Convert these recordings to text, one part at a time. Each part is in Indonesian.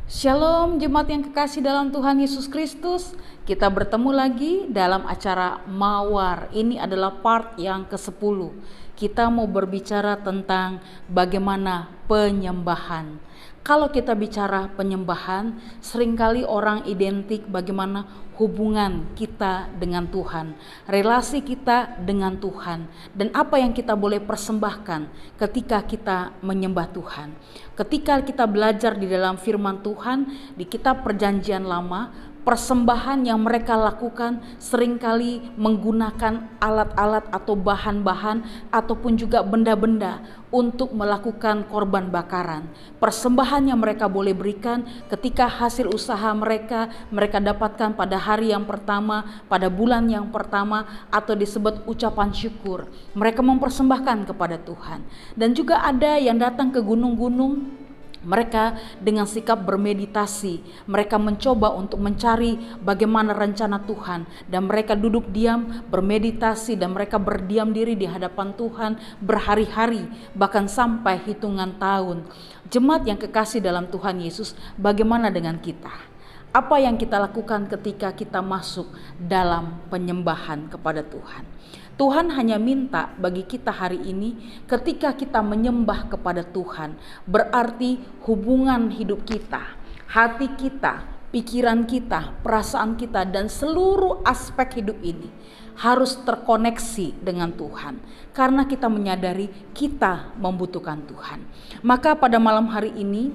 Shalom jemaat yang kekasih dalam Tuhan Yesus Kristus. Kita bertemu lagi dalam acara Mawar. Ini adalah part yang ke-10. Kita mau berbicara tentang bagaimana penyembahan. Kalau kita bicara penyembahan, seringkali orang identik bagaimana hubungan kita dengan Tuhan, relasi kita dengan Tuhan, dan apa yang kita boleh persembahkan ketika kita menyembah Tuhan. Ketika kita belajar di dalam firman Tuhan, di kitab Perjanjian Lama, persembahan yang mereka lakukan seringkali menggunakan alat-alat atau bahan-bahan ataupun juga benda-benda untuk melakukan korban bakaran. Persembahan yang mereka boleh berikan ketika hasil usaha mereka dapatkan pada hari yang pertama, pada bulan yang pertama, atau disebut ucapan syukur. Mereka mempersembahkan kepada Tuhan. Dan juga ada yang datang ke gunung-gunung. Mereka dengan sikap bermeditasi, mereka mencoba untuk mencari bagaimana rencana Tuhan, dan mereka duduk diam, bermeditasi, dan mereka berdiam diri di hadapan Tuhan berhari-hari, bahkan sampai hitungan tahun. Jemaat yang kekasih dalam Tuhan Yesus, bagaimana dengan kita? Apa yang kita lakukan ketika kita masuk dalam penyembahan kepada Tuhan? Tuhan hanya minta bagi kita hari ini, ketika kita menyembah kepada Tuhan, berarti hubungan hidup kita, hati kita, pikiran kita, perasaan kita, dan seluruh aspek hidup ini harus terkoneksi dengan Tuhan. Karena kita menyadari kita membutuhkan Tuhan. Maka pada malam hari ini,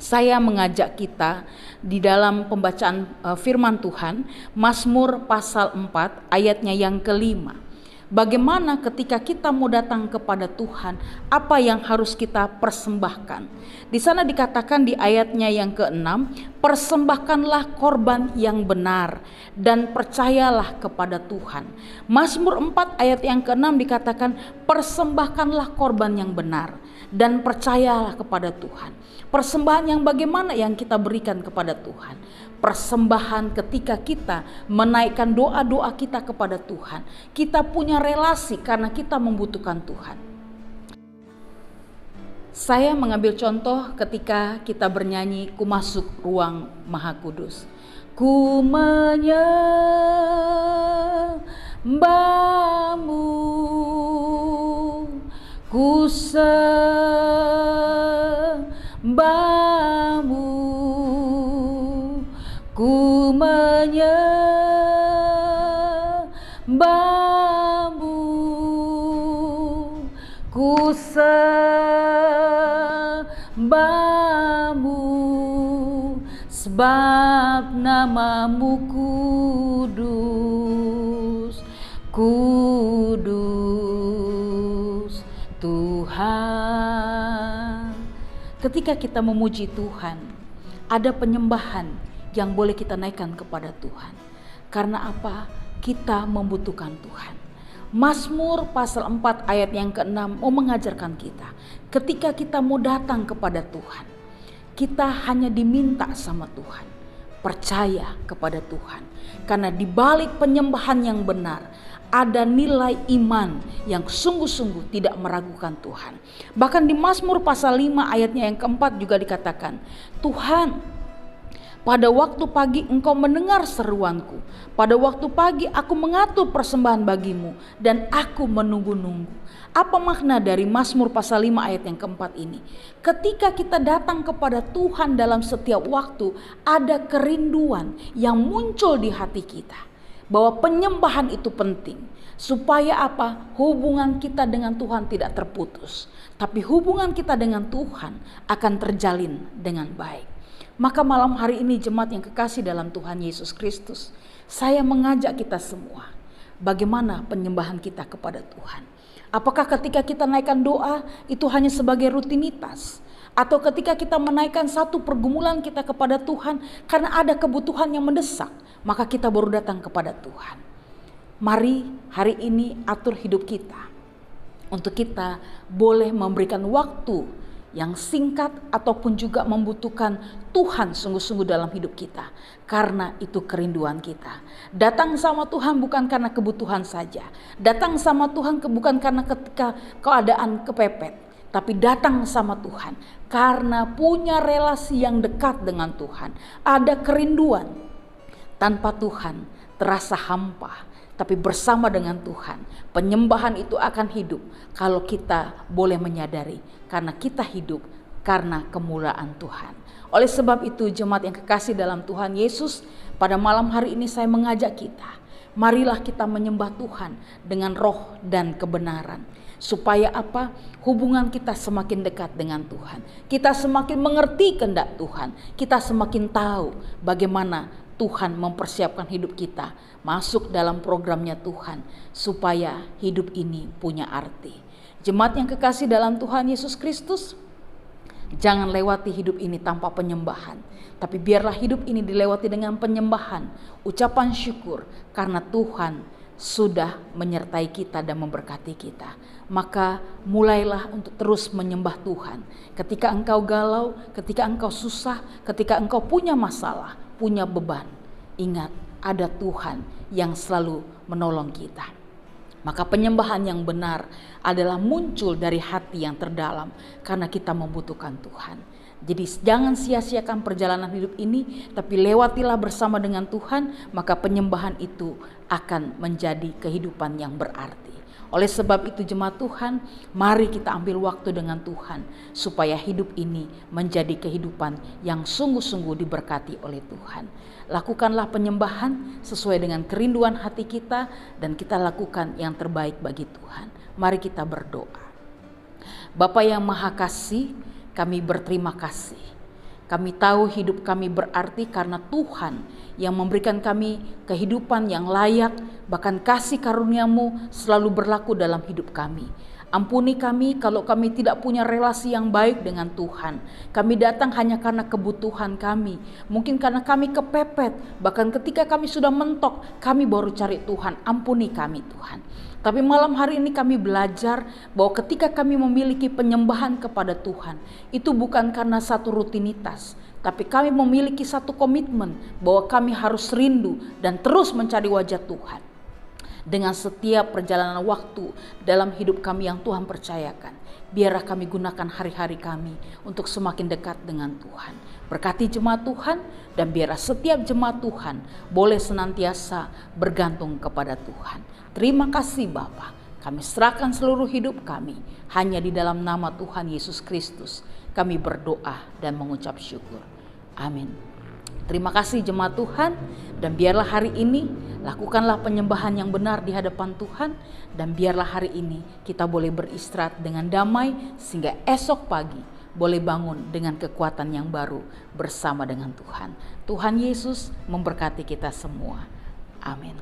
saya mengajak kita di dalam pembacaan firman Tuhan, Mazmur pasal 4 ayatnya yang ke-5. Bagaimana ketika kita mau datang kepada Tuhan, apa yang harus kita persembahkan? Di sana dikatakan di ayatnya yang ke-6, persembahkanlah korban yang benar dan percayalah kepada Tuhan. Mazmur 4 ayat yang ke-6 dikatakan, persembahkanlah korban yang benar dan percayalah kepada Tuhan. Persembahan yang bagaimana yang kita berikan kepada Tuhan? Persembahan ketika kita menaikkan doa-doa kita kepada Tuhan. Kita punya relasi karena kita membutuhkan Tuhan. Saya mengambil contoh ketika kita bernyanyi Ku Masuk Ruang Maha Kudus. Ku menyembahmu, ku sembahmu, ku menyembahmu, ku sembahmu, sebab namamu kudus, kudus Tuhan. Ketika kita memuji Tuhan, ada penyembahan yang boleh kita naikkan kepada Tuhan. Karena apa? Kita membutuhkan Tuhan. Mazmur pasal 4 ayat yang ke-6 mau mengajarkan kita, ketika kita mau datang kepada Tuhan, kita hanya diminta sama Tuhan, percaya kepada Tuhan. Karena di balik penyembahan yang benar, ada nilai iman yang sungguh-sungguh tidak meragukan Tuhan. Bahkan di Mazmur pasal 5 ayatnya yang ke-4 juga dikatakan, Tuhan, pada waktu pagi engkau mendengar seruanku. Pada waktu pagi aku mengatur persembahan bagimu dan aku menunggu-nunggu. Apa makna dari Mazmur pasal 5 ayat yang ke-4 ini? Ketika kita datang kepada Tuhan dalam setiap waktu, ada kerinduan yang muncul di hati kita. Bahwa penyembahan itu penting. Supaya apa? Hubungan kita dengan Tuhan tidak terputus. Tapi hubungan kita dengan Tuhan akan terjalin dengan baik. Maka malam hari ini jemaat yang kekasih dalam Tuhan Yesus Kristus, saya mengajak kita semua, bagaimana penyembahan kita kepada Tuhan. Apakah ketika kita naikkan doa itu hanya sebagai rutinitas? Atau ketika kita menaikkan satu pergumulan kita kepada Tuhan karena ada kebutuhan yang mendesak, maka kita baru datang kepada Tuhan. Mari hari ini atur hidup kita, untuk kita boleh memberikan waktu yang singkat ataupun juga membutuhkan Tuhan sungguh-sungguh dalam hidup kita. Karena itu kerinduan kita. Datang sama Tuhan bukan karena kebutuhan saja. Datang sama Tuhan bukan karena ketika keadaan kepepet. tapi datang sama Tuhan karena punya relasi yang dekat dengan Tuhan. Ada kerinduan. Tanpa Tuhan terasa hampa, tapi bersama dengan Tuhan penyembahan itu akan hidup kalau kita boleh menyadari karena kita hidup karena kemuliaan Tuhan. Oleh sebab itu jemaat yang kekasih dalam Tuhan Yesus, pada malam hari ini saya mengajak kita, marilah kita menyembah Tuhan dengan roh dan kebenaran. Supaya apa? Hubungan kita semakin dekat dengan Tuhan. Kita semakin mengerti kehendak Tuhan. Kita semakin tahu bagaimana Tuhan mempersiapkan hidup kita masuk dalam programnya Tuhan. Supaya hidup ini punya arti. Jemaat yang kekasih dalam Tuhan Yesus Kristus, jangan lewati hidup ini tanpa penyembahan. Tapi biarlah hidup ini dilewati dengan penyembahan, ucapan syukur. Karena Tuhan sudah menyertai kita dan memberkati kita. Maka mulailah untuk terus menyembah Tuhan. Ketika engkau galau, ketika engkau susah, ketika engkau punya masalah, punya beban, ingat ada Tuhan yang selalu menolong kita. Maka penyembahan yang benar adalah muncul dari hati yang terdalam karena kita membutuhkan Tuhan. Jadi jangan sia-siakan perjalanan hidup ini, tapi lewatilah bersama dengan Tuhan, maka penyembahan itu akan menjadi kehidupan yang berarti. Oleh sebab itu jemaat Tuhan, mari kita ambil waktu dengan Tuhan supaya hidup ini menjadi kehidupan yang sungguh-sungguh diberkati oleh Tuhan. Lakukanlah penyembahan sesuai dengan kerinduan hati kita dan kita lakukan yang terbaik bagi Tuhan. Mari kita berdoa. Bapa yang Maha Kasih, kami berterima kasih. Kami tahu hidup kami berarti karena Tuhan yang memberikan kami kehidupan yang layak, bahkan kasih karunia-Mu selalu berlaku dalam hidup kami. Ampuni kami kalau kami tidak punya relasi yang baik dengan Tuhan. Kami datang hanya karena kebutuhan kami. Mungkin karena kami kepepet. Bahkan ketika kami sudah mentok, kami baru cari Tuhan. Ampuni kami Tuhan. Tapi malam hari ini kami belajar bahwa ketika kami memiliki penyembahan kepada Tuhan, itu bukan karena satu rutinitas. Tapi kami memiliki satu komitmen bahwa kami harus rindu dan terus mencari wajah Tuhan. Dengan setiap perjalanan waktu dalam hidup kami yang Tuhan percayakan, biarlah kami gunakan hari-hari kami untuk semakin dekat dengan Tuhan. Berkati jemaat Tuhan dan biarlah setiap jemaat Tuhan boleh senantiasa bergantung kepada Tuhan. Terima kasih Bapa, kami serahkan seluruh hidup kami hanya di dalam nama Tuhan Yesus Kristus. Kami berdoa dan mengucap syukur. Amin. Terima kasih jemaat Tuhan, dan biarlah hari ini lakukanlah penyembahan yang benar di hadapan Tuhan, dan biarlah hari ini kita boleh beristirahat dengan damai sehingga esok pagi boleh bangun dengan kekuatan yang baru bersama dengan Tuhan. Tuhan Yesus memberkati kita semua. Amin.